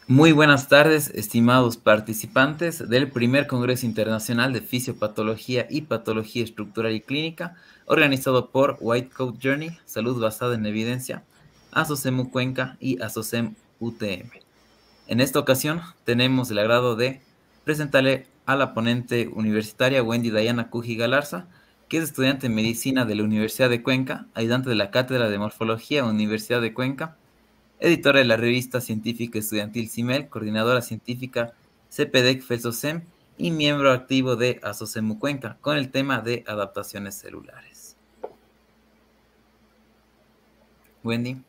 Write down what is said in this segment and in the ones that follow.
Muy buenas tardes, estimados participantes del primer Congreso Internacional de Fisiopatología y Patología Estructural y Clínica, organizado por White Coat Journey, Salud Basada en Evidencia, ASOCEM Cuenca y ASOCEM UTM. En esta ocasión tenemos el agrado de presentarle a la ponente universitaria Wendy Dayana Cuji Galarza, que es estudiante en Medicina de la Universidad de Cuenca, ayudante de la Cátedra de Morfología Universidad de Cuenca, editora de la revista científica estudiantil CIMEL, coordinadora científica CPDEC FESOCEM y miembro activo de ASOCEMU Cuenca con el tema de adaptaciones celulares. Wendy.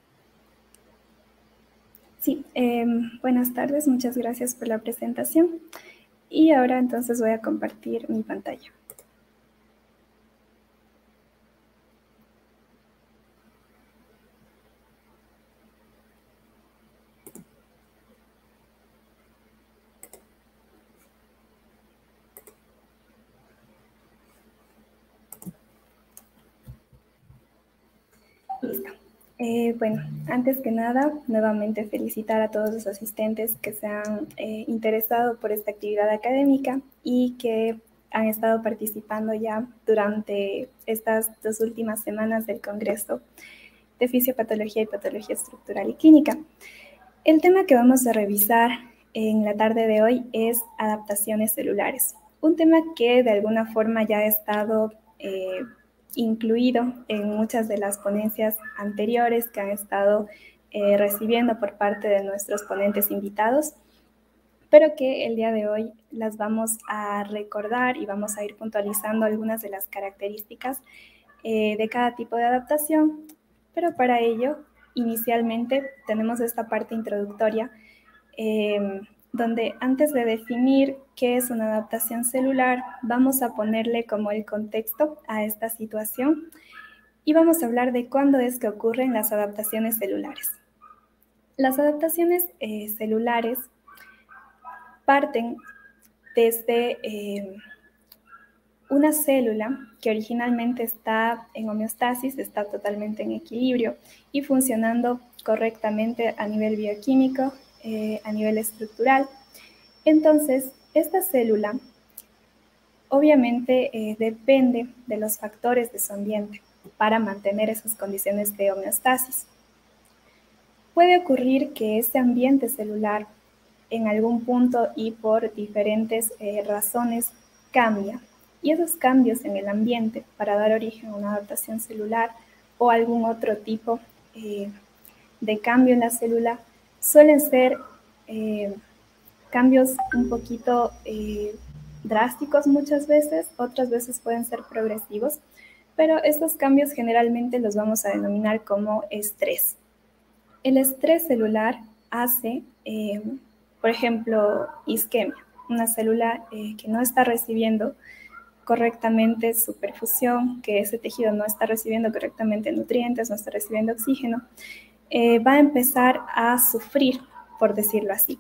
Sí, buenas tardes, muchas gracias por la presentación. Y ahora entonces voy a compartir mi pantalla. Listo. Bueno, antes que nada, nuevamente felicitar a todos los asistentes que se han interesado por esta actividad académica y que han estado participando ya durante estas 2 últimas semanas del Congreso de Fisiopatología y Patología Estructural y Clínica. El tema que vamos a revisar en la tarde de hoy es adaptaciones celulares, un tema que de alguna forma ya ha estado incluido en muchas de las ponencias anteriores que han estado recibiendo por parte de nuestros ponentes invitados, pero que el día de hoy las vamos a recordar y vamos a ir puntualizando algunas de las características de cada tipo de adaptación, pero para ello, inicialmente tenemos esta parte introductoria donde antes de definir qué es una adaptación celular, vamos a ponerle como el contexto a esta situación y vamos a hablar de cuándo es que ocurren las adaptaciones celulares. Las adaptaciones celulares parten desde una célula que originalmente está en homeostasis, está totalmente en equilibrio y funcionando correctamente a nivel bioquímico, a nivel estructural. Entonces, esta célula obviamente depende de los factores de su ambiente para mantener esas condiciones de homeostasis. Puede ocurrir que ese ambiente celular en algún punto y por diferentes razones cambia. Y esos cambios en el ambiente para dar origen a una adaptación celular o algún otro tipo de cambio en la célula suelen ser cambios un poquito drásticos muchas veces, otras veces pueden ser progresivos, pero estos cambios generalmente los vamos a denominar como estrés. El estrés celular hace, por ejemplo, isquemia, una célula que no está recibiendo correctamente su perfusión, que ese tejido no está recibiendo correctamente nutrientes, no está recibiendo oxígeno, va a empezar a sufrir, por decirlo así.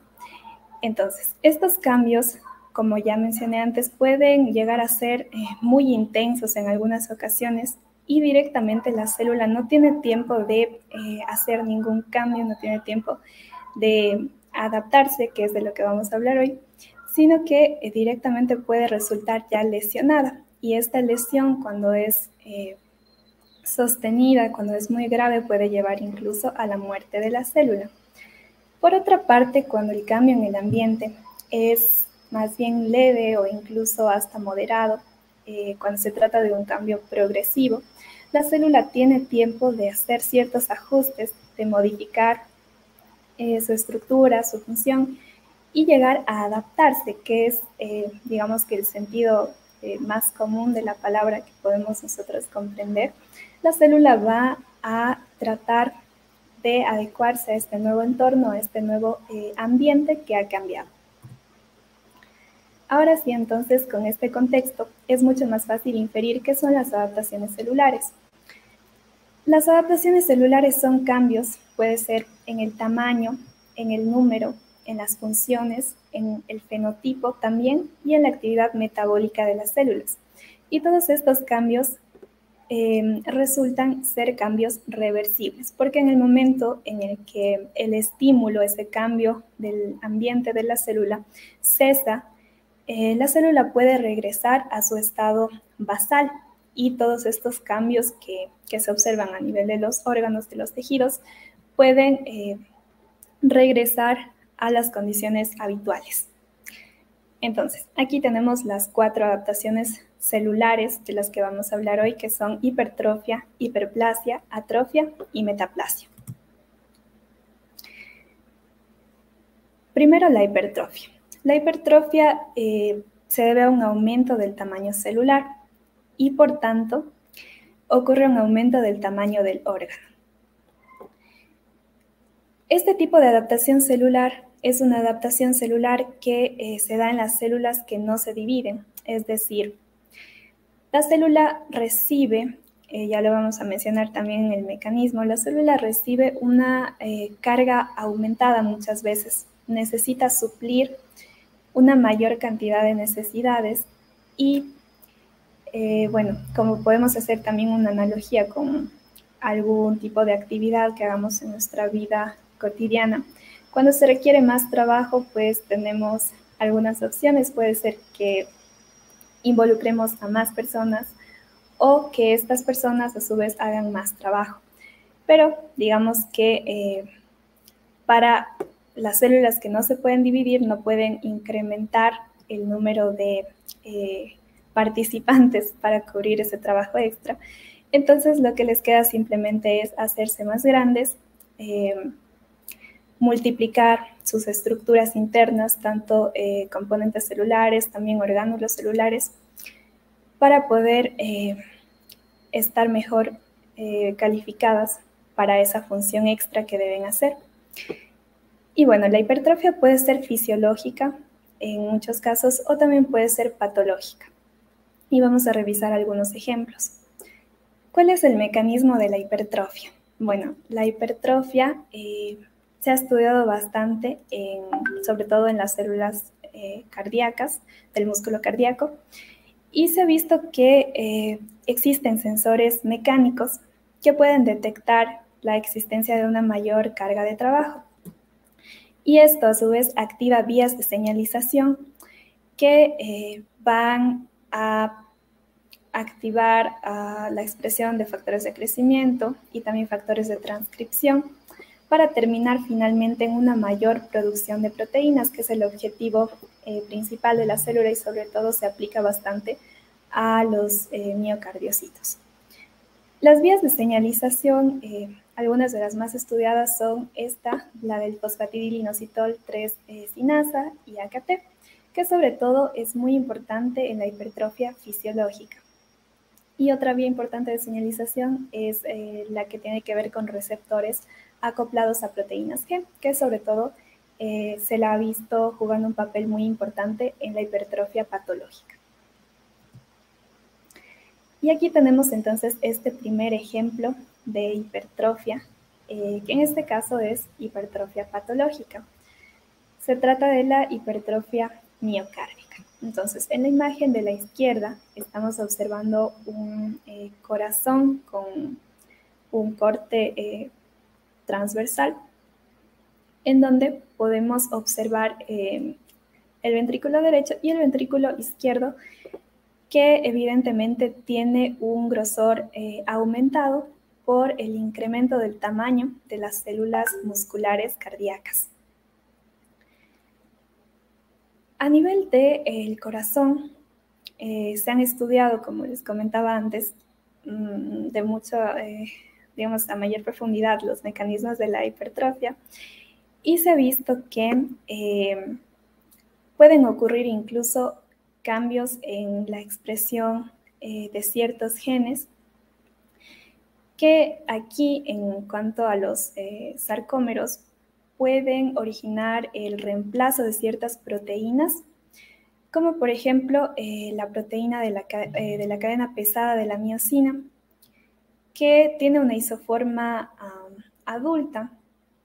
Entonces, estos cambios, como ya mencioné antes, pueden llegar a ser muy intensos en algunas ocasiones y directamente la célula no tiene tiempo de hacer ningún cambio, no tiene tiempo de adaptarse, que es de lo que vamos a hablar hoy, sino que directamente puede resultar ya lesionada. Y esta lesión, cuando es sostenida, cuando es muy grave, puede llevar incluso a la muerte de la célula. Por otra parte, cuando el cambio en el ambiente es más bien leve o incluso hasta moderado, cuando se trata de un cambio progresivo, la célula tiene tiempo de hacer ciertos ajustes, de modificar su estructura, su función y llegar a adaptarse, que es, digamos que el sentido más común de la palabra que podemos nosotros comprender. La célula va a tratar de adecuarse a este nuevo entorno, a este nuevo ambiente que ha cambiado. Ahora sí, entonces, con este contexto, es mucho más fácil inferir qué son las adaptaciones celulares. Las adaptaciones celulares son cambios, puede ser en el tamaño, en el número, en las funciones, en el fenotipo también y en la actividad metabólica de las células. Y todos estos cambios resultan ser cambios reversibles, porque en el momento en el que el estímulo, ese cambio del ambiente de la célula, cesa, la célula puede regresar a su estado basal y todos estos cambios que se observan a nivel de los órganos, de los tejidos, pueden regresar a las condiciones habituales. Entonces, aquí tenemos las 4 adaptaciones celulares de las que vamos a hablar hoy, que son hipertrofia, hiperplasia, atrofia y metaplasia. Primero, la hipertrofia. La hipertrofia se debe a un aumento del tamaño celular y, por tanto, ocurre un aumento del tamaño del órgano. Este tipo de adaptación celular es una adaptación celular que se da en las células que no se dividen, es decir, la célula recibe, ya lo vamos a mencionar también en el mecanismo, la célula recibe una carga aumentada muchas veces, necesita suplir una mayor cantidad de necesidades y, bueno, como podemos hacer también una analogía con algún tipo de actividad que hagamos en nuestra vida cotidiana, cuando se requiere más trabajo, pues tenemos algunas opciones. Puede ser que involucremos a más personas o que estas personas a su vez hagan más trabajo. Pero digamos que para las células que no se pueden dividir, no pueden incrementar el número de participantes para cubrir ese trabajo extra. Entonces lo que les queda simplemente es hacerse más grandes, multiplicar sus estructuras internas, tanto componentes celulares, también orgánulos celulares, para poder estar mejor calificadas para esa función extra que deben hacer. Y bueno, la hipertrofia puede ser fisiológica en muchos casos o también puede ser patológica. Y vamos a revisar algunos ejemplos. ¿Cuál es el mecanismo de la hipertrofia? Bueno, la hipertrofia se ha estudiado bastante, sobre todo en las células cardíacas, del músculo cardíaco, y se ha visto que existen sensores mecánicos que pueden detectar la existencia de una mayor carga de trabajo. Y esto a su vez activa vías de señalización que van a activar la expresión de factores de crecimiento y también factores de transcripción para terminar finalmente en una mayor producción de proteínas, que es el objetivo principal de la célula y sobre todo se aplica bastante a los miocardiocitos. Las vías de señalización, algunas de las más estudiadas son la del fosfatidilinositol 3-sinasa y AKT, que sobre todo es muy importante en la hipertrofia fisiológica. Y otra vía importante de señalización es la que tiene que ver con receptores acoplados a proteínas G, que sobre todo se la ha visto jugando un papel muy importante en la hipertrofia patológica. Y aquí tenemos entonces este primer ejemplo de hipertrofia, que en este caso es hipertrofia patológica. Se trata de la hipertrofia miocárdica. Entonces, en la imagen de la izquierda estamos observando un corazón con un corte transversal, en donde podemos observar el ventrículo derecho y el ventrículo izquierdo, que evidentemente tiene un grosor aumentado por el incremento del tamaño de las células musculares cardíacas. A nivel del corazón, se han estudiado, como les comentaba antes, de mucho, digamos, a mayor profundidad los mecanismos de la hipertrofia y se ha visto que pueden ocurrir incluso cambios en la expresión de ciertos genes que aquí, en cuanto a los sarcómeros, pueden originar el reemplazo de ciertas proteínas, como por ejemplo la proteína de la cadena pesada de la miosina, que tiene una isoforma adulta,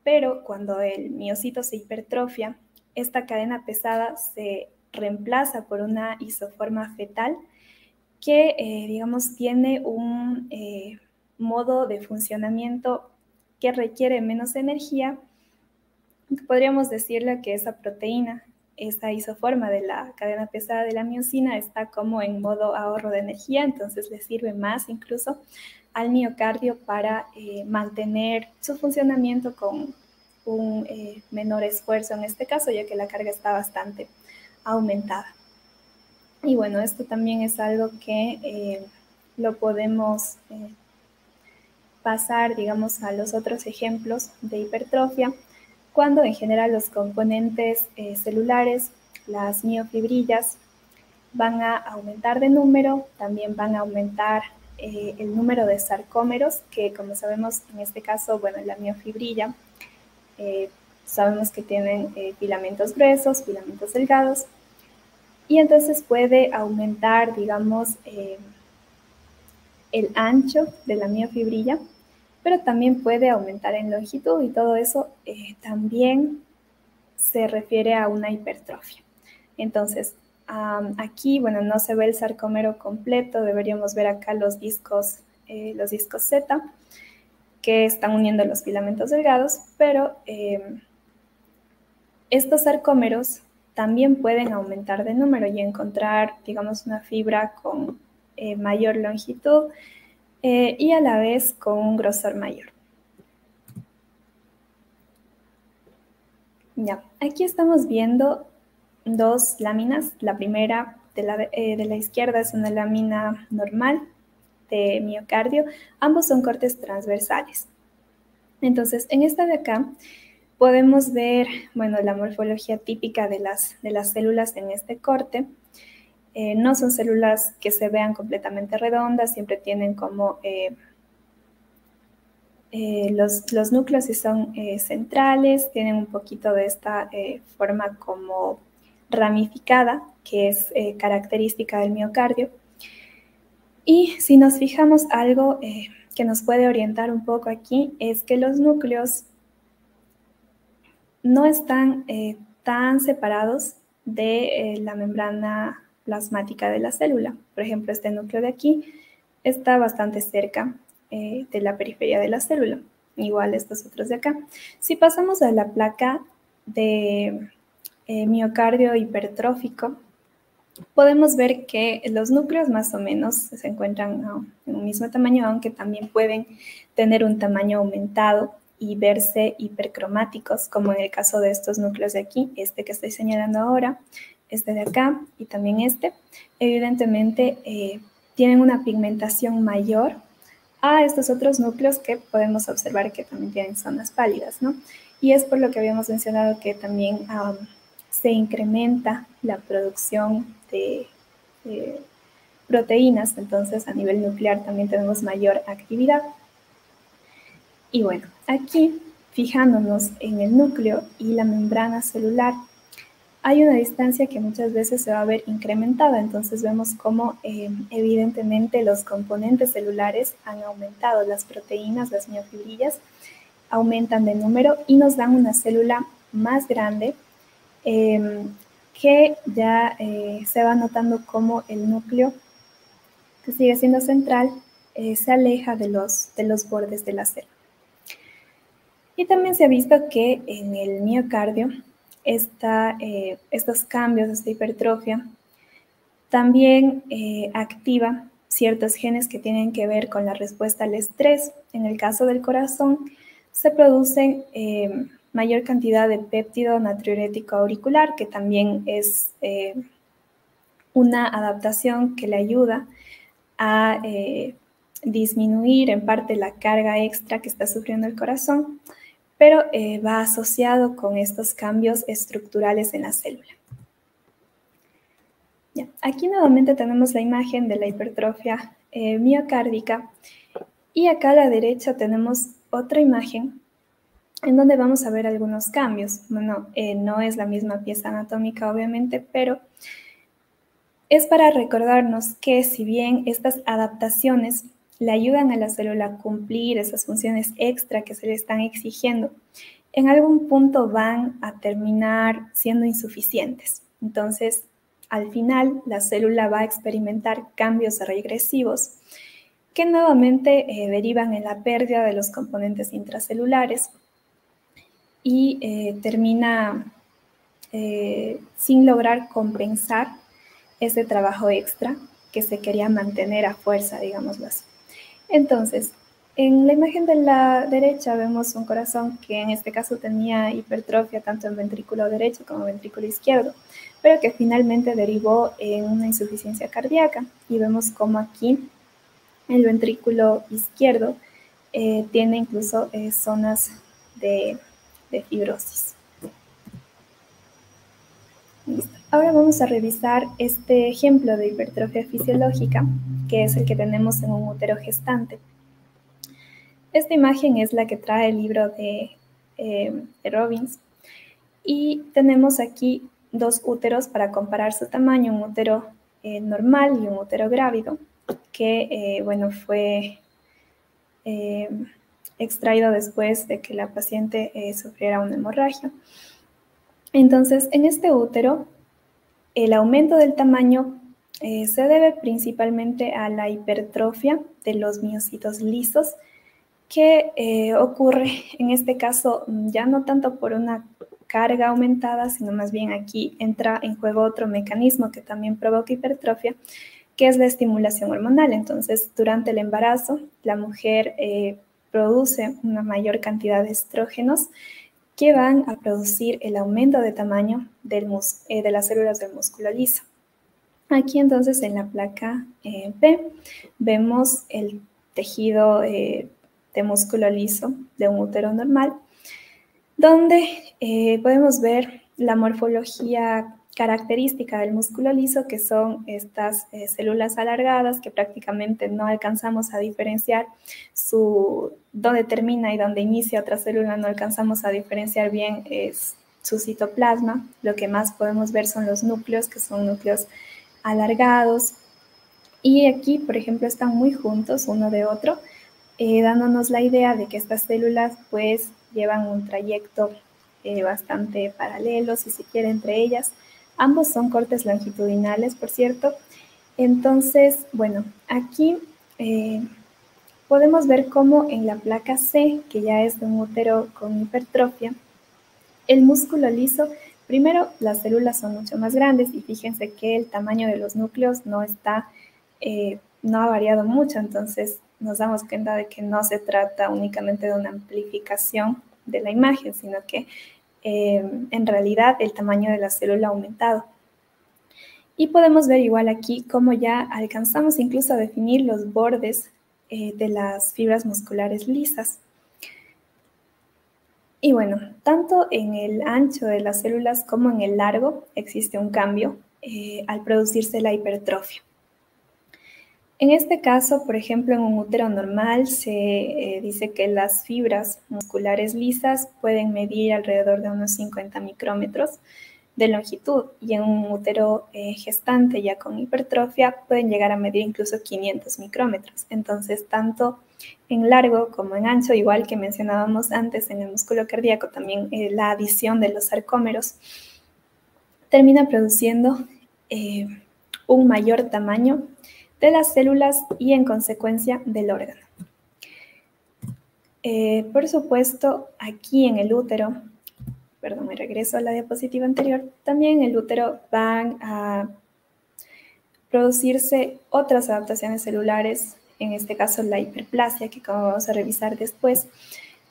pero cuando el miocito se hipertrofia, esta cadena pesada se reemplaza por una isoforma fetal que, digamos, tiene un modo de funcionamiento que requiere menos energía. Podríamos decirle que esa proteína, esta isoforma de la cadena pesada de la miosina, está como en modo ahorro de energía, entonces le sirve más incluso al miocardio para mantener su funcionamiento con un menor esfuerzo en este caso, ya que la carga está bastante aumentada. Y bueno, esto también es algo que lo podemos pasar, digamos, a los otros ejemplos de hipertrofia, cuando en general los componentes celulares, las miofibrillas, van a aumentar de número, también van a aumentar el número de sarcómeros, que como sabemos en este caso, bueno, la miofibrilla, sabemos que tienen filamentos gruesos, filamentos delgados, y entonces puede aumentar, digamos, el ancho de la miofibrilla, pero también puede aumentar en longitud y todo eso también se refiere a una hipertrofia. Entonces, aquí, bueno, no se ve el sarcómero completo, deberíamos ver acá los discos Z, que están uniendo los filamentos delgados, pero estos sarcómeros también pueden aumentar de número y encontrar, digamos, una fibra con mayor longitud y a la vez con un grosor mayor. Ya, aquí estamos viendo dos láminas. La primera de la izquierda es una lámina normal de miocardio. Ambos son cortes transversales. Entonces, en esta de acá podemos ver, bueno, la morfología típica de las células en este corte. No son células que se vean completamente redondas, siempre tienen como los núcleos sí son centrales, tienen un poquito de esta forma como ramificada, que es característica del miocardio. Y si nos fijamos, algo que nos puede orientar un poco aquí es que los núcleos no están tan separados de la membrana plasmática de la célula. Por ejemplo, este núcleo de aquí está bastante cerca de la periferia de la célula, igual estos otros de acá. Si pasamos a la placa de miocardio hipertrófico, podemos ver que los núcleos más o menos se encuentran en un mismo tamaño, aunque también pueden tener un tamaño aumentado y verse hipercromáticos, como en el caso de estos núcleos de aquí, este que estoy señalando ahora, este de acá y también este. Evidentemente tienen una pigmentación mayor a estos otros núcleos que podemos observar que también tienen zonas pálidas, ¿no? Y es por lo que habíamos mencionado que también se incrementa la producción de proteínas, entonces a nivel nuclear también tenemos mayor actividad. Y bueno, aquí fijándonos en el núcleo y la membrana celular, hay una distancia que muchas veces se va a ver incrementada, entonces vemos cómo evidentemente los componentes celulares han aumentado, las proteínas, las miofibrillas, aumentan de número y nos dan una célula más grande que ya se va notando como el núcleo, que sigue siendo central, se aleja de los bordes de la célula. Y también se ha visto que en el miocardio estos cambios, esta hipertrofia, también activa ciertos genes que tienen que ver con la respuesta al estrés. En el caso del corazón, se producen mayor cantidad de péptido natriurético auricular, que también es una adaptación que le ayuda a disminuir en parte la carga extra que está sufriendo el corazón, pero va asociado con estos cambios estructurales en la célula. Ya, aquí nuevamente tenemos la imagen de la hipertrofia miocárdica y acá a la derecha tenemos otra imagen en donde vamos a ver algunos cambios. Bueno, no es la misma pieza anatómica obviamente, pero es para recordarnos que si bien estas adaptaciones le ayudan a la célula a cumplir esas funciones extra que se le están exigiendo, en algún punto van a terminar siendo insuficientes. Entonces, al final la célula va a experimentar cambios regresivos que nuevamente derivan en la pérdida de los componentes intracelulares y termina sin lograr compensar ese trabajo extra que se quería mantener a fuerza, digámoslo así. Entonces, en la imagen de la derecha vemos un corazón que en este caso tenía hipertrofia tanto en ventrículo derecho como en ventrículo izquierdo, pero que finalmente derivó en una insuficiencia cardíaca. Y vemos como aquí el ventrículo izquierdo tiene incluso zonas de fibrosis. Listo. Ahora vamos a revisar este ejemplo de hipertrofia fisiológica, que es el que tenemos en un útero gestante. Esta imagen es la que trae el libro de Robbins. Y tenemos aquí dos úteros para comparar su tamaño, un útero normal y un útero grávido, que fue extraído después de que la paciente sufriera una hemorragia. Entonces, en este útero, el aumento del tamaño se debe principalmente a la hipertrofia de los miocitos lisos, que ocurre en este caso ya no tanto por una carga aumentada, sino más bien aquí entra en juego otro mecanismo que también provoca hipertrofia, que es la estimulación hormonal. Entonces, durante el embarazo, la mujer produce una mayor cantidad de estrógenos que van a producir el aumento de tamaño de las células del músculo liso. Aquí entonces en la placa B vemos el tejido de músculo liso de un útero normal, donde podemos ver la morfología característica del músculo liso, que son estas células alargadas que prácticamente no alcanzamos a diferenciar dónde termina y dónde inicia otra célula, no alcanzamos a diferenciar bien su citoplasma. Lo que más podemos ver son los núcleos, que son núcleos alargados, y aquí, por ejemplo, están muy juntos uno de otro, dándonos la idea de que estas células pues llevan un trayecto bastante paralelo, si se quiere, entre ellas. Ambos son cortes longitudinales, por cierto. Entonces, bueno, aquí podemos ver cómo en la placa C, que ya es de un útero con hipertrofia, el músculo liso, primero las células son mucho más grandes y fíjense que el tamaño de los núcleos no ha variado mucho, entonces nos damos cuenta de que no se trata únicamente de una amplificación de la imagen, sino que en realidad el tamaño de la célula ha aumentado. Y podemos ver igual aquí cómo ya alcanzamos incluso a definir los bordes de las fibras musculares lisas. Y bueno, tanto en el ancho de las células como en el largo existe un cambio al producirse la hipertrofia. En este caso, por ejemplo, en un útero normal se dice que las fibras musculares lisas pueden medir alrededor de unos 50 micrómetros de longitud, y en un útero gestante ya con hipertrofia pueden llegar a medir incluso 500 micrómetros. Entonces, tanto en largo como en ancho, igual que mencionábamos antes en el músculo cardíaco, también la adición de los sarcómeros termina produciendo un mayor tamaño de las células y en consecuencia del órgano. Por supuesto, aquí en el útero, me regreso a la diapositiva anterior, también en el útero van a producirse otras adaptaciones celulares, en este caso la hiperplasia, que como vamos a revisar después,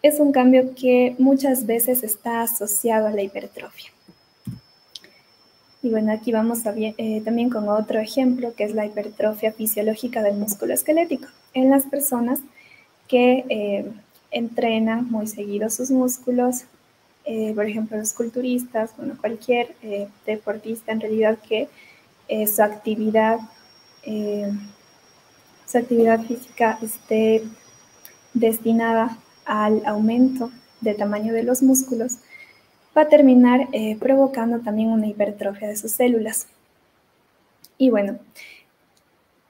es un cambio que muchas veces está asociado a la hipertrofia. Y bueno, aquí vamos también con otro ejemplo, que es la hipertrofia fisiológica del músculo esquelético. En las personas que entrenan muy seguido sus músculos, por ejemplo, los culturistas, cualquier deportista en realidad que su actividad física esté destinada al aumento del tamaño de los músculos, va a terminar provocando también una hipertrofia de sus células. Y bueno,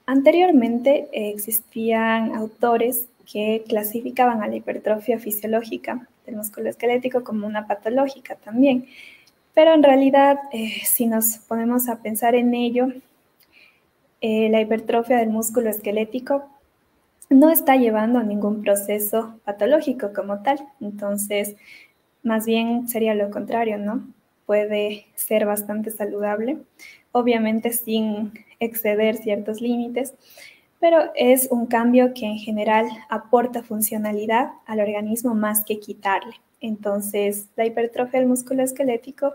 anteriormente existían autores que clasificaban a la hipertrofia fisiológica del músculo esquelético como una patológica también, Pero en realidad, si nos ponemos a pensar en ello, la hipertrofia del músculo esquelético no está llevando a ningún proceso patológico como tal. Entonces, más bien sería lo contrario, ¿no? Puede ser bastante saludable, obviamente sin exceder ciertos límites, pero es un cambio que en general aporta funcionalidad al organismo más que quitarle. Entonces, la hipertrofia del músculo esquelético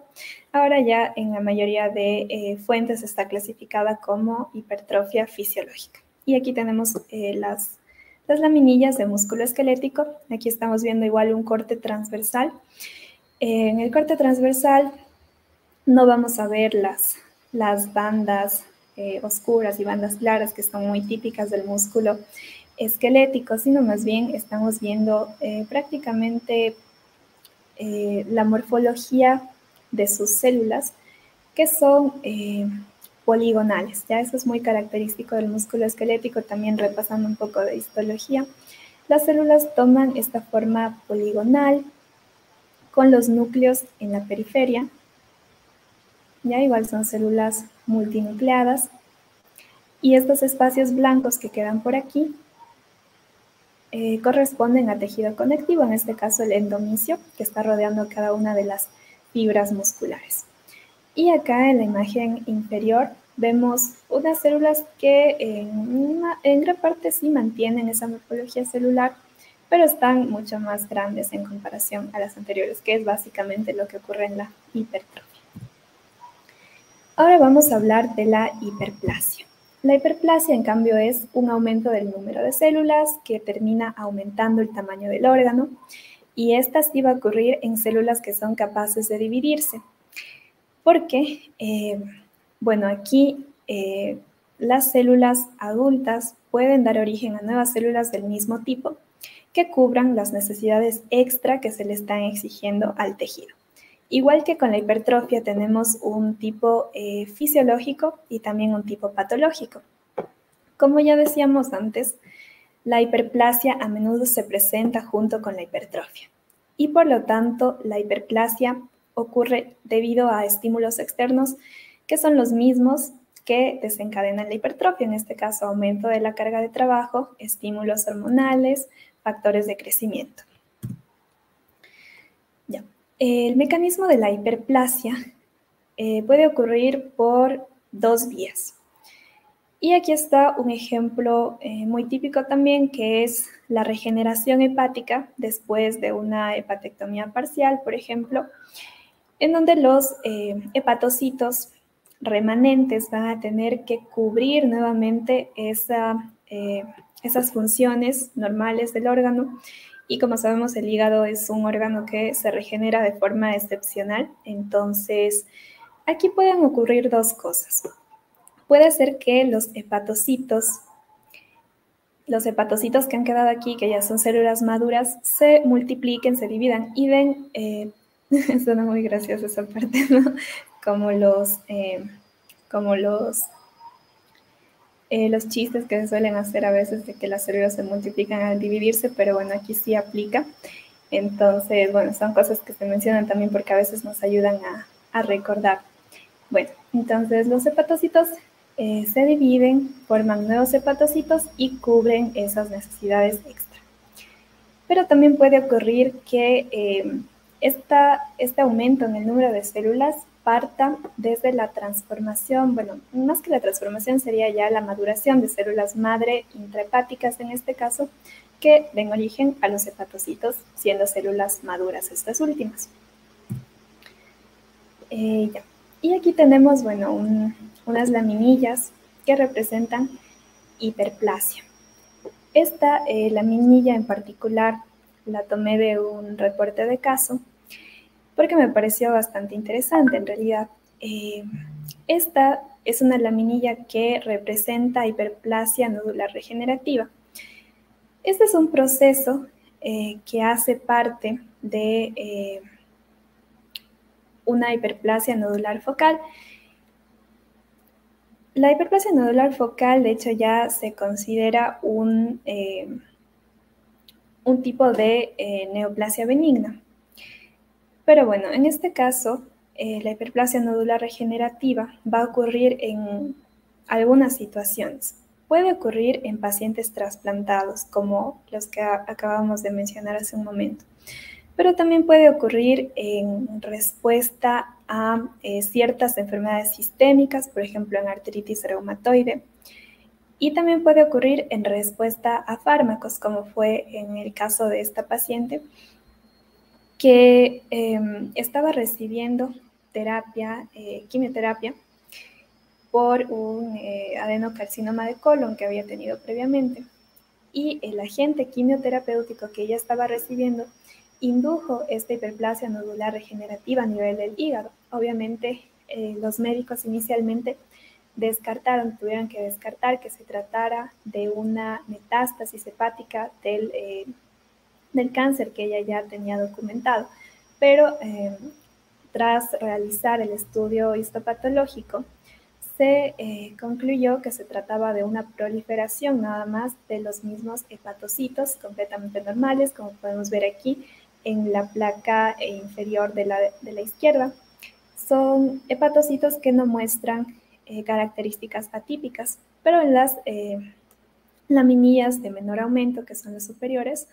ahora ya en la mayoría de fuentes está clasificada como hipertrofia fisiológica. Y aquí tenemos las laminillas de músculo esquelético. Aquí estamos viendo igual un corte transversal. En el corte transversal no vamos a ver las bandas oscuras y bandas claras que son muy típicas del músculo esquelético, sino más bien estamos viendo prácticamente la morfología de sus células, que son poligonales. Ya eso es muy característico del músculo esquelético, también repasando un poco de histología. Las células toman esta forma poligonal con los núcleos en la periferia. Ya igual son células multinucleadas. Y estos espacios blancos que quedan por aquí corresponden a tejido conectivo, en este caso el endomisio, que está rodeando cada una de las fibras musculares. Y acá en la imagen inferior vemos unas células que en gran parte sí mantienen esa morfología celular, pero están mucho más grandes en comparación a las anteriores, que es básicamente lo que ocurre en la hipertrofia. Ahora vamos a hablar de la hiperplasia. La hiperplasia, en cambio, es un aumento del número de células que termina aumentando el tamaño del órgano, y esta sí va a ocurrir en células que son capaces de dividirse. Porque, bueno, aquí las células adultas pueden dar origen a nuevas células del mismo tipo que cubran las necesidades extra que se le están exigiendo al tejido. Igual que con la hipertrofia tenemos un tipo fisiológico y también un tipo patológico. Como ya decíamos antes, la hiperplasia a menudo se presenta junto con la hipertrofia y por lo tanto la hiperplasia ocurre debido a estímulos externos que son los mismos que desencadenan la hipertrofia, en este caso aumento de la carga de trabajo, estímulos hormonales, factores de crecimiento. Ya. El mecanismo de la hiperplasia puede ocurrir por dos vías. Y aquí está un ejemplo muy típico también, que es la regeneración hepática después de una hepatectomía parcial, por ejemplo, en donde los hepatocitos remanentes van a tener que cubrir nuevamente esas funciones normales del órgano. Y como sabemos, el hígado es un órgano que se regenera de forma excepcional. Entonces, aquí pueden ocurrir dos cosas. Puede ser que los hepatocitos que han quedado aquí, que ya son células maduras, se multipliquen, se dividan y den, suena muy graciosa esa parte, ¿no? Como los chistes que se suelen hacer a veces de que las células se multiplican al dividirse, pero bueno, aquí sí aplica. Entonces, bueno, son cosas que se mencionan también porque a veces nos ayudan a recordar. Bueno, entonces los hepatocitos se dividen, forman nuevos hepatocitos y cubren esas necesidades extra. Pero también puede ocurrir que este aumento en el número de células parta desde la transformación, bueno, más que la transformación sería ya la maduración de células madre intrahepáticas en este caso, que den origen a los hepatocitos, siendo células maduras estas últimas. Ya. Y aquí tenemos, bueno, unas laminillas que representan hiperplasia. Esta laminilla en particular la tomé de un reporte de caso porque me pareció bastante interesante en realidad. Esta es una laminilla que representa hiperplasia nodular regenerativa. Este es un proceso que hace parte de una hiperplasia nodular focal. La hiperplasia nodular focal, de hecho, ya se considera un tipo de neoplasia benigna. Pero bueno, en este caso, la hiperplasia nodular regenerativa va a ocurrir en algunas situaciones. Puede ocurrir en pacientes trasplantados, como los que acabamos de mencionar hace un momento, pero también puede ocurrir en respuesta a ciertas enfermedades sistémicas, por ejemplo, en artritis reumatoide, y también puede ocurrir en respuesta a fármacos, como fue en el caso de esta paciente, que estaba recibiendo quimioterapia por un adenocarcinoma de colon que había tenido previamente. Y el agente quimioterapéutico que ella estaba recibiendo indujo esta hiperplasia nodular regenerativa a nivel del hígado. Obviamente, los médicos inicialmente tuvieron que descartar que se tratara de una metástasis hepática del cáncer que ella ya tenía documentado, pero tras realizar el estudio histopatológico, se concluyó que se trataba de una proliferación nada más de los mismos hepatocitos completamente normales, como podemos ver aquí en la placa inferior de la izquierda. Son hepatocitos que no muestran características atípicas, pero en las laminillas de menor aumento, que son las superiores,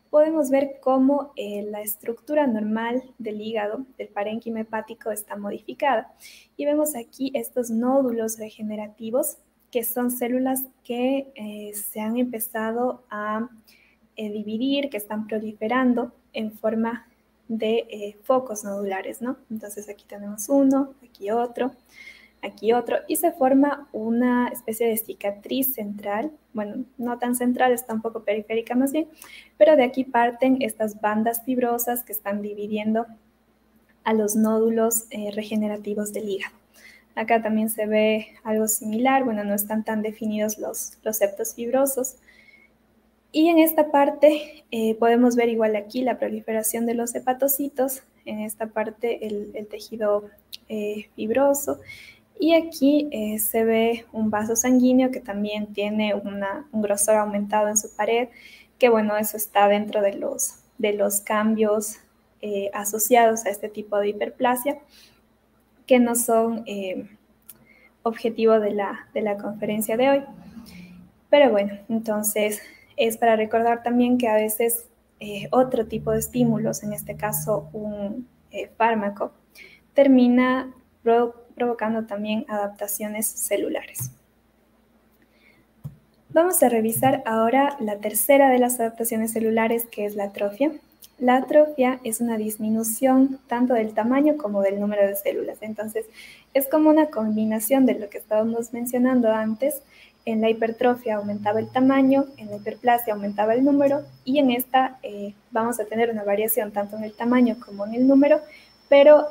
podemos ver cómo la estructura normal del hígado, del parénquima hepático, está modificada. Y vemos aquí estos nódulos regenerativos, que son células que se han empezado a dividir, que están proliferando en forma de focos nodulares, ¿no? Entonces aquí tenemos uno, aquí otro, y se forma una especie de cicatriz central, bueno, no tan central, está un poco periférica más bien, pero de aquí parten estas bandas fibrosas que están dividiendo a los nódulos regenerativos del hígado. Acá también se ve algo similar, bueno, no están tan definidos los septos fibrosos. Y en esta parte podemos ver igual aquí la proliferación de los hepatocitos, en esta parte el tejido fibroso, y aquí se ve un vaso sanguíneo que también tiene un grosor aumentado en su pared, que bueno, eso está dentro de los cambios asociados a este tipo de hiperplasia, que no son objetivo de la conferencia de hoy. Pero bueno, entonces es para recordar también que a veces otro tipo de estímulos, en este caso un fármaco, termina provocando también adaptaciones celulares. Vamos a revisar ahora la tercera de las adaptaciones celulares, que es la atrofia. La atrofia es una disminución tanto del tamaño como del número de células. Entonces, es como una combinación de lo que estábamos mencionando antes. En la hipertrofia aumentaba el tamaño, en la hiperplasia aumentaba el número, y en esta vamos a tener una variación tanto en el tamaño como en el número, pero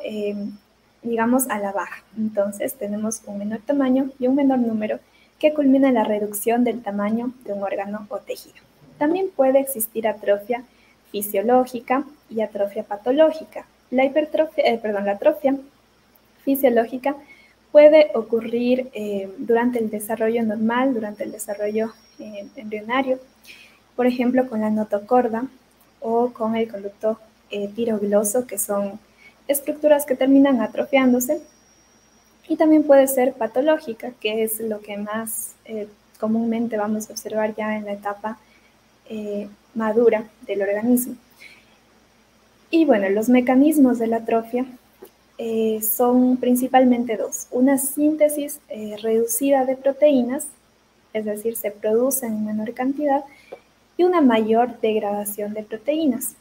digamos a la baja. Entonces, tenemos un menor tamaño y un menor número, que culmina en la reducción del tamaño de un órgano o tejido. También puede existir atrofia fisiológica y atrofia patológica. La atrofia fisiológica puede ocurrir durante el desarrollo normal, durante el desarrollo embrionario, por ejemplo, con la notocorda o con el conducto epirogloso, que son estructuras que terminan atrofiándose. Y también puede ser patológica, que es lo que más comúnmente vamos a observar ya en la etapa madura del organismo. Y bueno, los mecanismos de la atrofia son principalmente dos. Una síntesis reducida de proteínas, es decir, se producen en menor cantidad, y una mayor degradación de proteínas.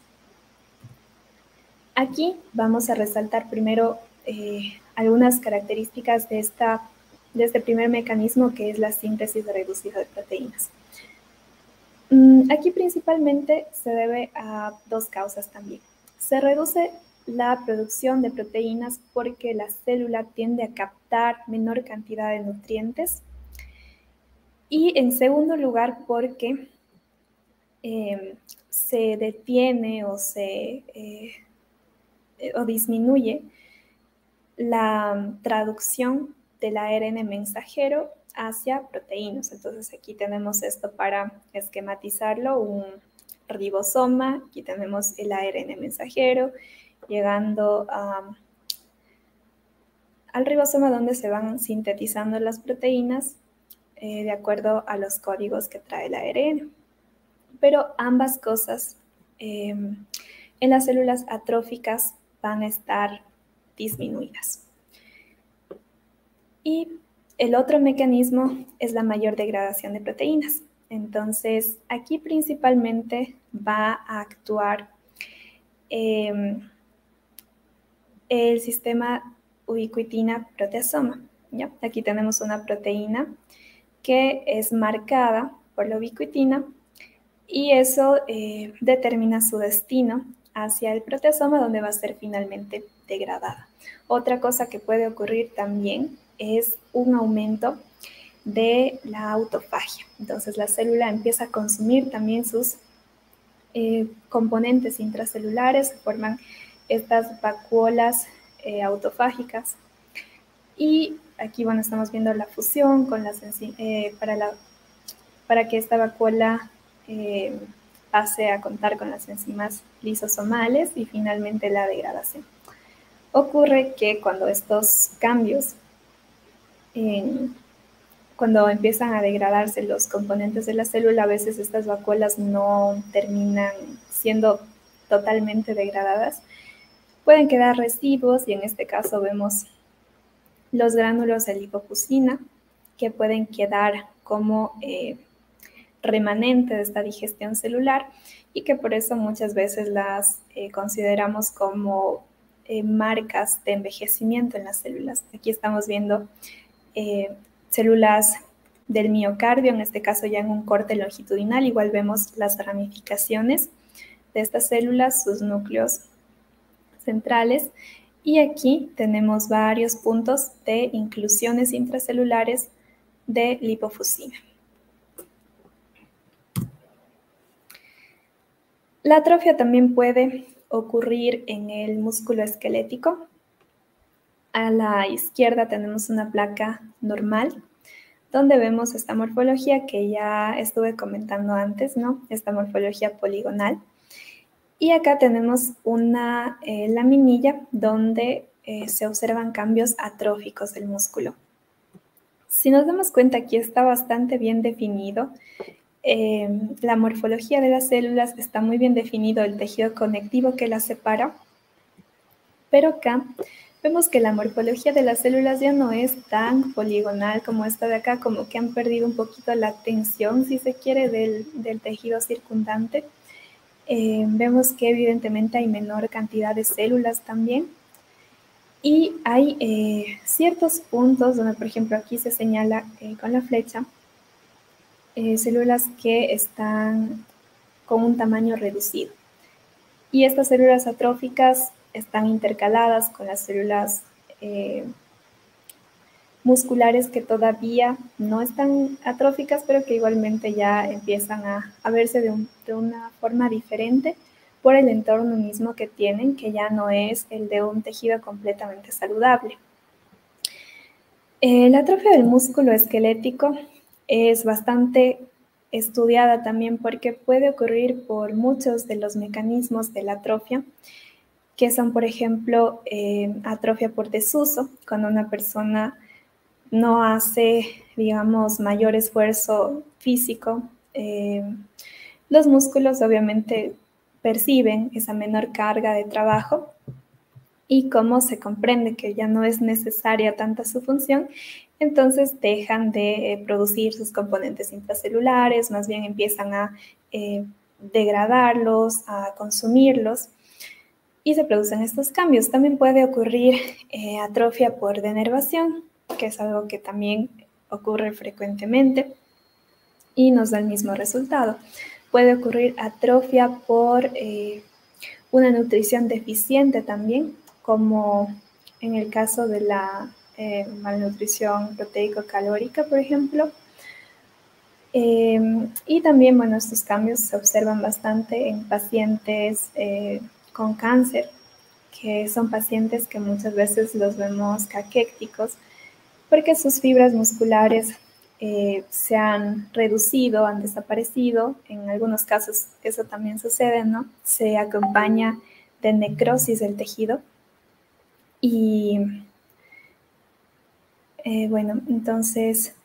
Aquí vamos a resaltar primero algunas características de este primer mecanismo, que es la síntesis reducida de proteínas. Aquí principalmente se debe a dos causas también. Se reduce la producción de proteínas porque la célula tiende a captar menor cantidad de nutrientes, y en segundo lugar porque se detiene o disminuye la traducción del ARN mensajero hacia proteínas. Entonces aquí tenemos esto para esquematizarlo, un ribosoma, aquí tenemos el ARN mensajero llegando al ribosoma, donde se van sintetizando las proteínas de acuerdo a los códigos que trae el ARN. Pero ambas cosas en las células atróficas van a estar disminuidas. Y el otro mecanismo es la mayor degradación de proteínas. Entonces, aquí principalmente va a actuar el sistema ubiquitina-proteasoma. ¿Ya? Aquí tenemos una proteína que es marcada por la ubiquitina y eso determina su destino hacia el proteasoma, donde va a ser finalmente degradada. Otra cosa que puede ocurrir también es un aumento de la autofagia. Entonces la célula empieza a consumir también sus componentes intracelulares, se forman estas vacuolas autofágicas. Y aquí, bueno, estamos viendo la fusión con las para que esta vacuola pase a contar con las enzimas lisosomales y finalmente la degradación. Ocurre que cuando estos cambios, cuando empiezan a degradarse los componentes de la célula, a veces estas vacuolas no terminan siendo totalmente degradadas. Pueden quedar residuos y en este caso vemos los gránulos de lipofuscina que pueden quedar como remanente de esta digestión celular y que por eso muchas veces las consideramos como marcas de envejecimiento en las células. Aquí estamos viendo células del miocardio, en este caso ya en un corte longitudinal. Igual vemos las ramificaciones de estas células, sus núcleos centrales. Y aquí tenemos varios puntos de inclusiones intracelulares de lipofuscina. La atrofia también puede ocurrir en el músculo esquelético. A la izquierda tenemos una placa normal, donde vemos esta morfología que ya estuve comentando antes, ¿no? Esta morfología poligonal. Y acá tenemos una laminilla donde se observan cambios atróficos del músculo. Si nos damos cuenta, aquí está bastante bien definido. La morfología de las células, está muy bien definido el tejido conectivo que las separa, pero acá vemos que la morfología de las células ya no es tan poligonal como esta de acá, como que han perdido un poquito la tensión, si se quiere, del tejido circundante. Vemos que evidentemente hay menor cantidad de células también. Y hay ciertos puntos donde, por ejemplo, aquí se señala con la flecha, células que están con un tamaño reducido. Y estas células atróficas están intercaladas con las células musculares que todavía no están atróficas, pero que igualmente ya empiezan a verse de una forma diferente por el entorno mismo que tienen, que ya no es el de un tejido completamente saludable. La atrofia del músculo esquelético es bastante estudiada también porque puede ocurrir por muchos de los mecanismos de la atrofia, que son, por ejemplo, atrofia por desuso, cuando una persona no hace, digamos, mayor esfuerzo físico. Los músculos obviamente perciben esa menor carga de trabajo y como se comprende que ya no es necesaria tanta su función, entonces dejan de producir sus componentes intracelulares, más bien empiezan a degradarlos, a consumirlos y se producen estos cambios. También puede ocurrir atrofia por denervación, que es algo que también ocurre frecuentemente y nos da el mismo resultado. Puede ocurrir atrofia por una nutrición deficiente también, como en el caso de la malnutrición proteico-calórica, por ejemplo. Y también, bueno, estos cambios se observan bastante en pacientes con cáncer, que son pacientes que muchas veces los vemos caquécticos, porque sus fibras musculares se han reducido, han desaparecido. En algunos casos eso también sucede, ¿no? Se acompaña de necrosis del tejido y Bueno, entonces,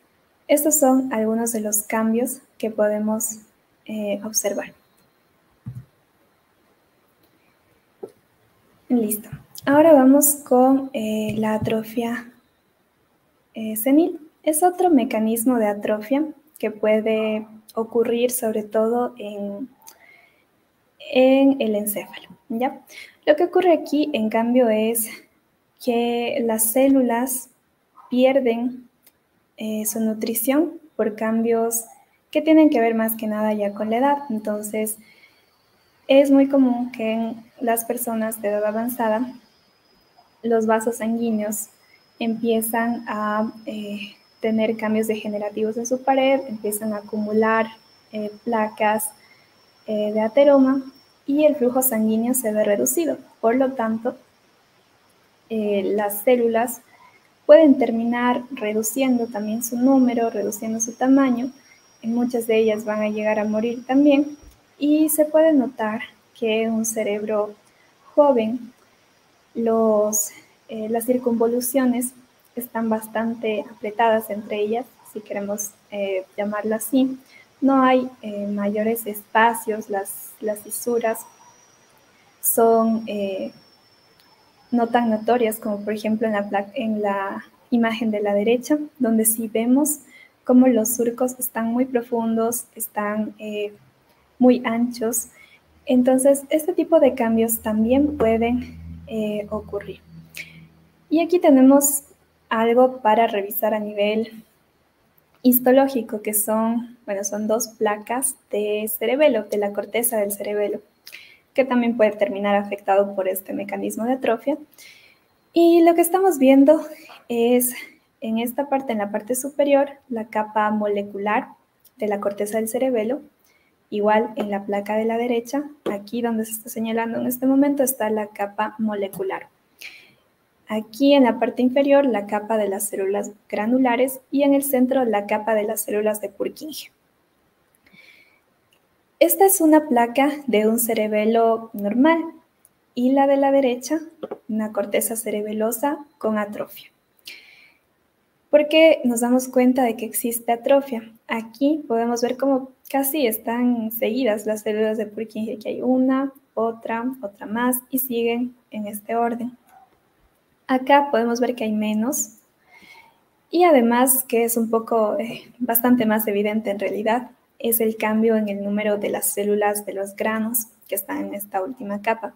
estos son algunos de los cambios que podemos observar. Listo. Ahora vamos con la atrofia senil. Es otro mecanismo de atrofia que puede ocurrir sobre todo en el encéfalo, ¿ya? Lo que ocurre aquí, en cambio, es que las células pierden su nutrición por cambios que tienen que ver más que nada ya con la edad. Entonces, es muy común que en las personas de edad avanzada los vasos sanguíneos empiezan a tener cambios degenerativos en su pared, empiezan a acumular placas de ateroma y el flujo sanguíneo se ve reducido. Por lo tanto, las células pueden terminar reduciendo también su número, reduciendo su tamaño. En muchas de ellas van a llegar a morir también. Y se puede notar que en un cerebro joven las circunvoluciones están bastante apretadas entre ellas, si queremos llamarlo así. No hay mayores espacios, las fisuras son no tan notorias como por ejemplo en la imagen de la derecha, donde sí vemos cómo los surcos están muy profundos, están muy anchos. Entonces, este tipo de cambios también pueden ocurrir. Y aquí tenemos algo para revisar a nivel histológico, que son dos placas de cerebelo, de la corteza del cerebelo, que también puede terminar afectado por este mecanismo de atrofia. Y lo que estamos viendo es en esta parte, en la parte superior, la capa molecular de la corteza del cerebelo. Igual en la placa de la derecha, aquí donde se está señalando en este momento, está la capa molecular. Aquí en la parte inferior, la capa de las células granulares y en el centro, la capa de las células de Purkinje. Esta es una placa de un cerebelo normal y la de la derecha, una corteza cerebelosa con atrofia. ¿Por qué nos damos cuenta de que existe atrofia? Aquí podemos ver cómo casi están seguidas las células de Purkinje, que hay una, otra más y siguen en este orden. Acá podemos ver que hay menos y además que es un poco, bastante más evidente en realidad, es el cambio en el número de las células de los granos que están en esta última capa.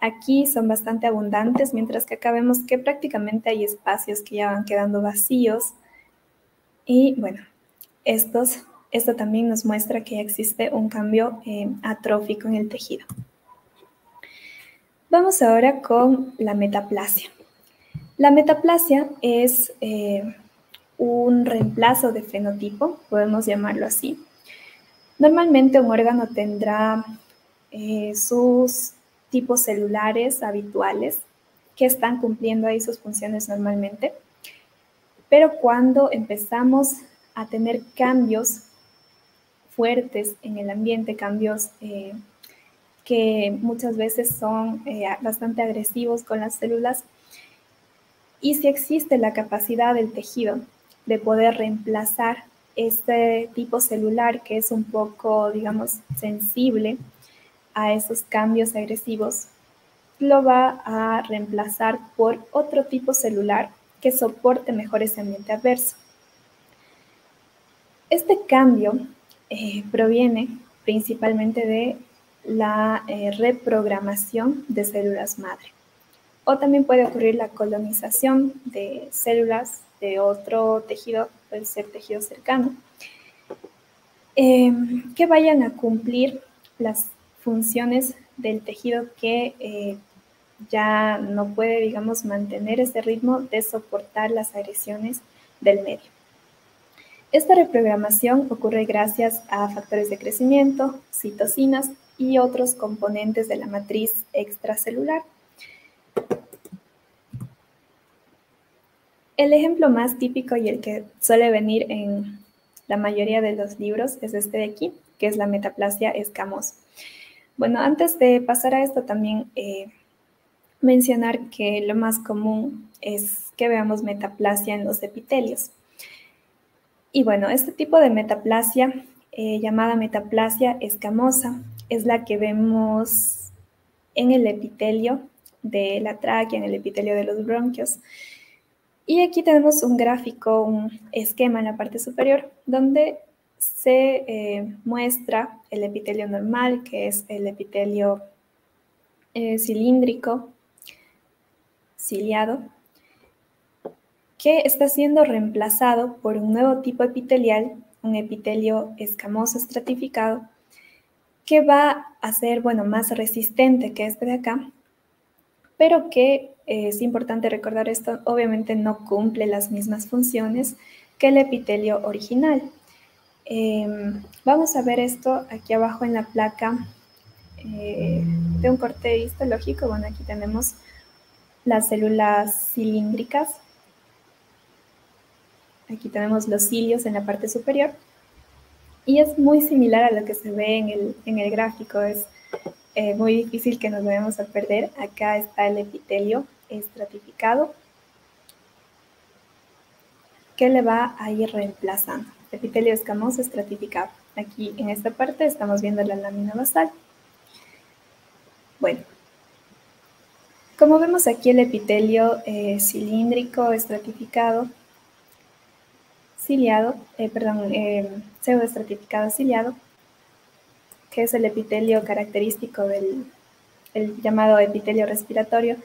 Aquí son bastante abundantes, mientras que acá vemos que prácticamente hay espacios que ya van quedando vacíos. Y bueno, esto también nos muestra que existe un cambio atrófico en el tejido. Vamos ahora con la metaplasia. La metaplasia es un reemplazo de fenotipo, podemos llamarlo así. Normalmente un órgano tendrá sus tipos celulares habituales que están cumpliendo ahí sus funciones normalmente, pero cuando empezamos a tener cambios fuertes en el ambiente, cambios que muchas veces son bastante agresivos con las células, y si existe la capacidad del tejido de poder reemplazar este tipo celular que es un poco, digamos, sensible a esos cambios agresivos, lo va a reemplazar por otro tipo celular que soporte mejor ese ambiente adverso. Este cambio proviene principalmente de la reprogramación de células madre. O también puede ocurrir la colonización de células de otro tejido, puede ser tejido cercano, que vayan a cumplir las funciones del tejido que ya no puede, digamos, mantener ese ritmo de soportar las agresiones del medio. Esta reprogramación ocurre gracias a factores de crecimiento, citocinas y otros componentes de la matriz extracelular. El ejemplo más típico y el que suele venir en la mayoría de los libros es este de aquí, que es la metaplasia escamosa. Bueno, antes de pasar a esto también mencionar que lo más común es que veamos metaplasia en los epitelios. Y bueno, este tipo de metaplasia, llamada metaplasia escamosa, es la que vemos en el epitelio de la tráquea, en el epitelio de los bronquios. Y aquí tenemos un gráfico, un esquema en la parte superior, donde se muestra el epitelio normal, que es el epitelio cilíndrico, ciliado, que está siendo reemplazado por un nuevo tipo epitelial, un epitelio escamoso estratificado, que va a ser, bueno, más resistente que este de acá, pero que es importante recordar esto, obviamente no cumple las mismas funciones que el epitelio original. Vamos a ver esto aquí abajo en la placa de un corte histológico. Bueno, aquí tenemos las células cilíndricas. Aquí tenemos los cilios en la parte superior. Y es muy similar a lo que se ve en el gráfico. Es muy difícil que nos vayamos a perder. Acá está el epitelio estratificado, que le va a ir reemplazando. Epitelio escamoso estratificado. Aquí en esta parte estamos viendo la lámina basal. Bueno, como vemos aquí el epitelio cilíndrico estratificado, ciliado, pseudoestratificado ciliado, que es el epitelio característico del llamado epitelio respiratorio,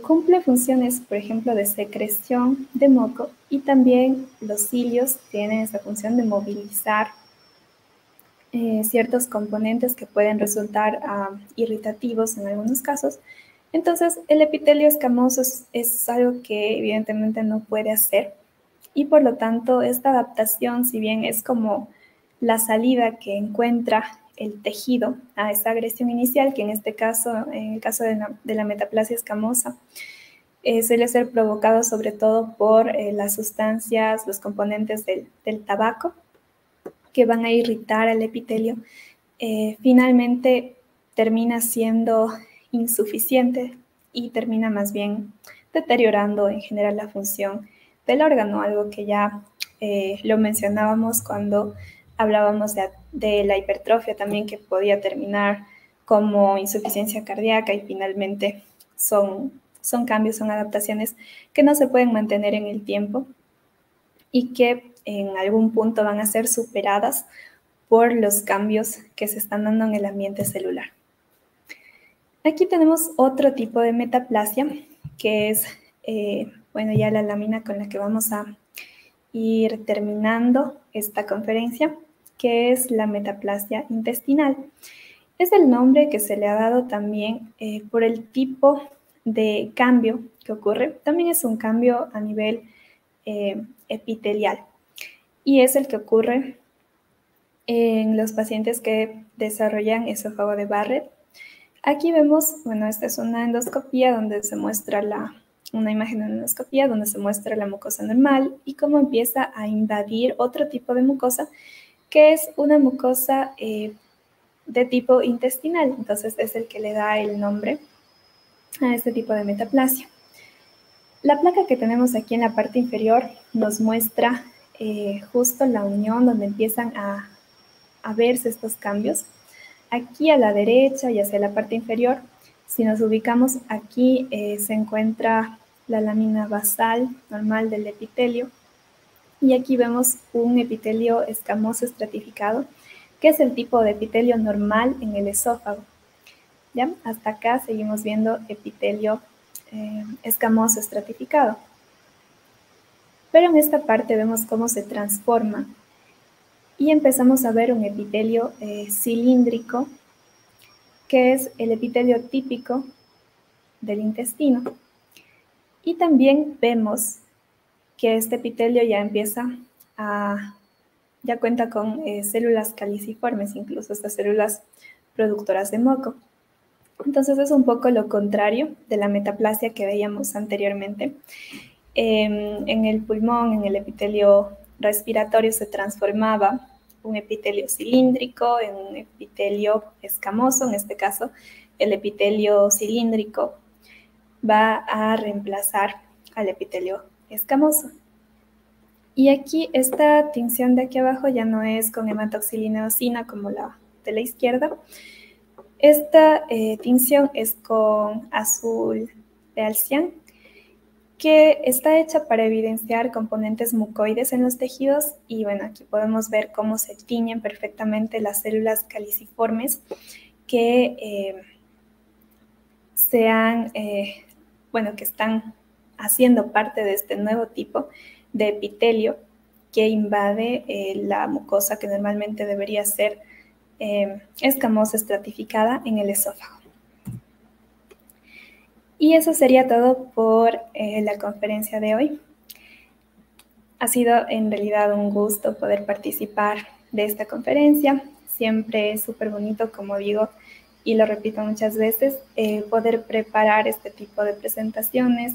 cumple funciones, por ejemplo, de secreción de moco, y también los cilios tienen esa función de movilizar ciertos componentes que pueden resultar irritativos en algunos casos. Entonces, el epitelio escamoso es algo que evidentemente no puede hacer, y por lo tanto esta adaptación, si bien es como la salida que encuentra el tejido a esa agresión inicial, que en este caso, en el caso de la metaplasia escamosa, suele ser provocado sobre todo por las sustancias, los componentes del tabaco, que van a irritar al epitelio, finalmente termina siendo insuficiente y termina más bien deteriorando en general la función del órgano, algo que ya lo mencionábamos cuando hablábamos de la hipertrofia también, que podía terminar como insuficiencia cardíaca, y finalmente son cambios, son adaptaciones que no se pueden mantener en el tiempo y que en algún punto van a ser superadas por los cambios que se están dando en el ambiente celular. Aquí tenemos otro tipo de metaplasia, que es, bueno, ya la lámina con la que vamos a ir terminando esta conferencia, que es la metaplasia intestinal. Es el nombre que se le ha dado también por el tipo de cambio que ocurre. También es un cambio a nivel epitelial, y es el que ocurre en los pacientes que desarrollan esófago de Barrett. Aquí vemos, bueno, esta es una endoscopía donde se muestra una imagen de endoscopía donde se muestra la mucosa normal y cómo empieza a invadir otro tipo de mucosa, que es una mucosa de tipo intestinal. Entonces es el que le da el nombre a este tipo de metaplasia. La placa que tenemos aquí en la parte inferior nos muestra justo la unión donde empiezan a verse estos cambios. Aquí a la derecha y hacia la parte inferior, si nos ubicamos aquí, se encuentra la lámina basal normal del epitelio, y aquí vemos un epitelio escamoso estratificado, que es el tipo de epitelio normal en el esófago. ¿Ya? Hasta acá seguimos viendo epitelio escamoso estratificado. Pero en esta parte vemos cómo se transforma y empezamos a ver un epitelio cilíndrico, que es el epitelio típico del intestino. Y también vemos que este epitelio ya ya cuenta con células caliciformes, incluso estas células productoras de moco. Entonces es un poco lo contrario de la metaplasia que veíamos anteriormente. En el pulmón, en el epitelio respiratorio, se transformaba un epitelio cilíndrico en un epitelio escamoso, en este caso el epitelio cilíndrico va a reemplazar al epitelio escamoso. Y aquí esta tinción de aquí abajo ya no es con hematoxilina eosina como la de la izquierda. Esta tinción es con azul de alcián, que está hecha para evidenciar componentes mucoides en los tejidos. Y bueno, aquí podemos ver cómo se tiñen perfectamente las células caliciformes que que están haciendo parte de este nuevo tipo de epitelio que invade la mucosa que normalmente debería ser escamosa estratificada en el esófago. Y eso sería todo por la conferencia de hoy. Ha sido en realidad un gusto poder participar de esta conferencia. Siempre es súper bonito, como digo, y lo repito muchas veces, poder preparar este tipo de presentaciones,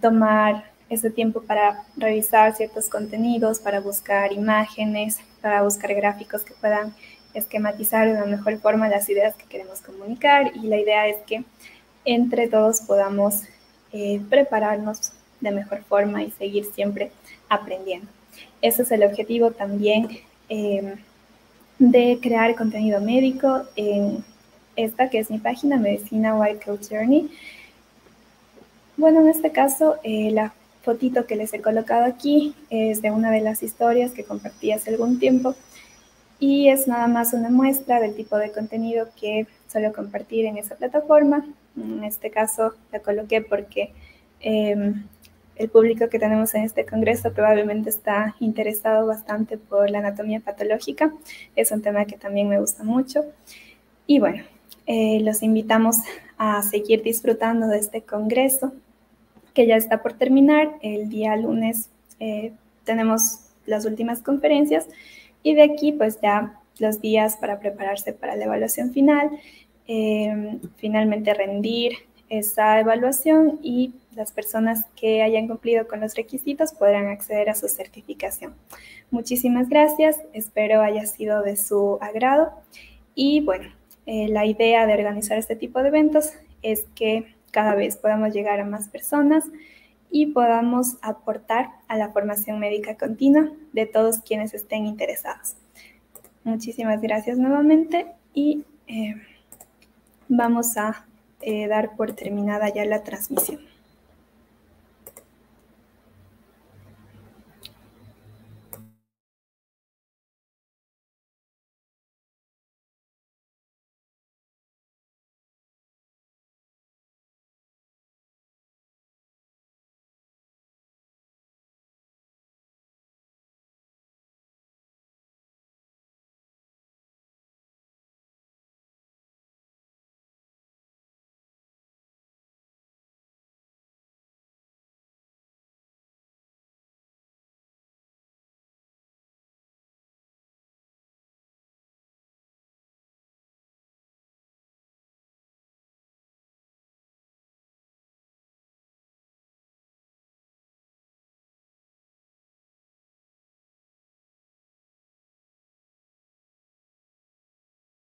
tomar ese tiempo para revisar ciertos contenidos, para buscar imágenes, para buscar gráficos que puedan esquematizar de una mejor forma las ideas que queremos comunicar. Y la idea es que entre todos podamos prepararnos de mejor forma y seguir siempre aprendiendo. Ese es el objetivo también de crear contenido médico en esta que es mi página, Medicina White Coat Journey. Bueno, en este caso, la fotito que les he colocado aquí es de una de las historias que compartí hace algún tiempo y es nada más una muestra del tipo de contenido que suelo compartir en esa plataforma. En este caso la coloqué porque el público que tenemos en este congreso probablemente está interesado bastante por la anatomía patológica. Es un tema que también me gusta mucho. Y bueno, los invitamos a seguir disfrutando de este congreso que ya está por terminar. El día lunes tenemos las últimas conferencias y de aquí pues ya los días para prepararse para la evaluación final, finalmente rendir esa evaluación y las personas que hayan cumplido con los requisitos podrán acceder a su certificación. Muchísimas gracias, espero haya sido de su agrado y bueno, la idea de organizar este tipo de eventos es que cada vez podamos llegar a más personas y podamos aportar a la formación médica continua de todos quienes estén interesados. Muchísimas gracias nuevamente y vamos a dar por terminada ya la transmisión.